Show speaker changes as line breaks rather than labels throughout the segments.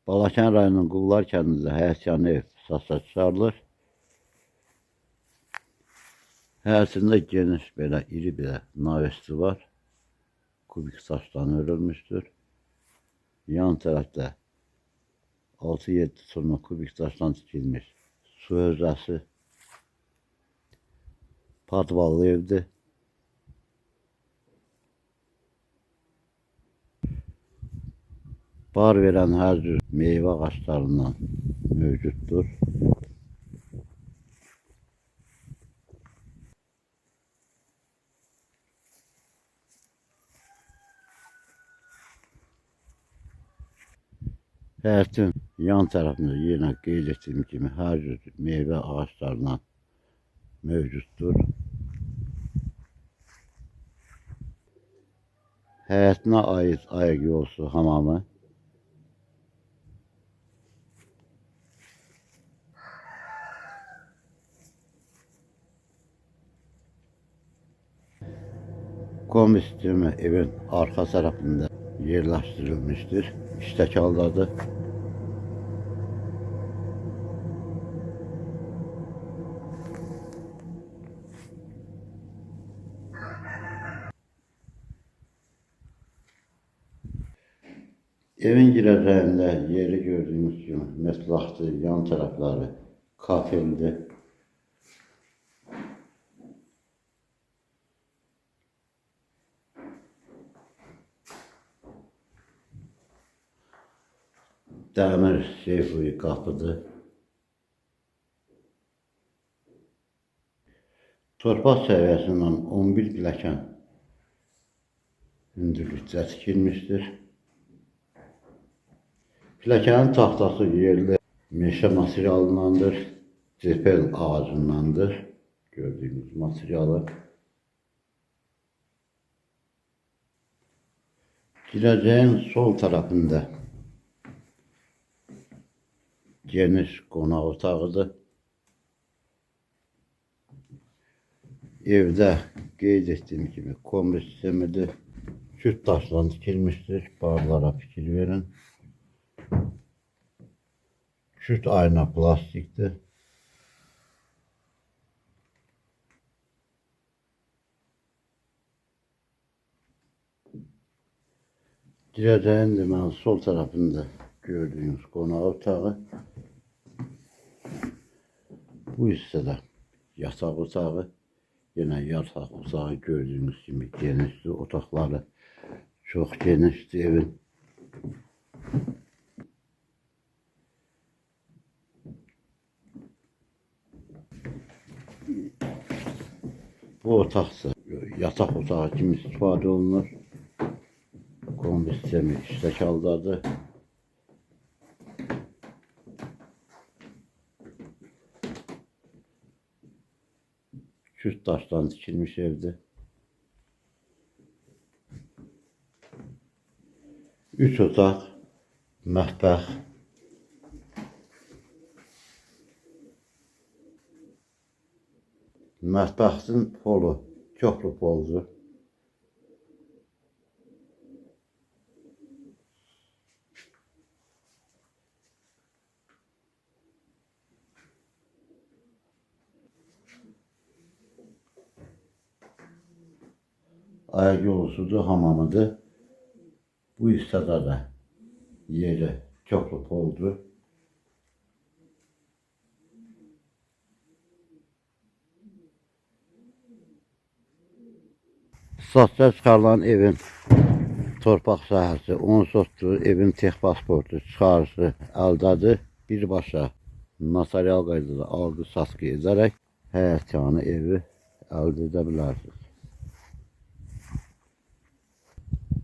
Balakən rayonunun Qullar kəndində həyətyanı ev satışa çıxarılır. Həyətində geniş belə iri bir navesti var. Kubik saçdan örülmüşdür. Yan tərəfdə 6-7 turna kubik saçdan tikilmiş su hövzəsi. Padvallı evdir. Bar verən hər cür meyvə ağaçlarından mövcuddur. Həyətin yan tərəfində yenə qeyd etdiyim kimi hər cür meyvə ağaçlarından mövcuddur. Həyətinə aid ayaq yolusu hamamı. Kombi sistemi evin arka tarafında yerleştirilmiştir. İştekaldadır. Evin girəcəyində yeri gördüğünüz gibi mətbəxdir, yan tarafları kafeldir. Dəmir seyfli qapıdır. Torpaq səviyyəsindən 11 pilləkən hündürlükdə tikilmişdir. Pilləkənin taxtası yerli meşə materialındandır. Zepel ağacındandır. Gördüğünüz materialı. Girəcəyin sol tarafında geniş qonaq otağıdır. Evdə qeyd etdiyim kimi kombi sistemidir. Küt daşdan tikilmişdir. Barlara fikir verin. Küt ayna plastikdir. Girəcəyin deməli sol tarafında gördüğünüz qonaq otağı. Bu hissədə yataq otağı. Yine yataq otağı gördüğünüz gibi genişdir. Otaqları çok genişdir evin. Bu otaqsa yataq otağı kimi istifadə olunur. Kombi sistemi iştekaldadır. Küt daşdan tikilmiş evdir. 3 otaq, mətbəx. Mətbəxin polu köklü poldur. Ayaq yolusudur, hamamıdır. Bu hissədə də yeri köklü poldur. Satışa çıxarılan evin torpaq sahəsi 10 sotdur. Evin texpasportu çıxarışı əldadır. Birbaşa notarial qaydada alqı-satqı edərək həyətyanı evi əldə edə bilərsiniz.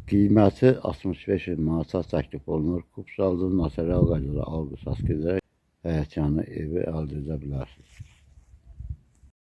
Qiyməti 65 manata təklif olunur. Kupsalda notarial qaydada alqı-satqı edərək həyətyanı evi əldə edə bilərsiniz.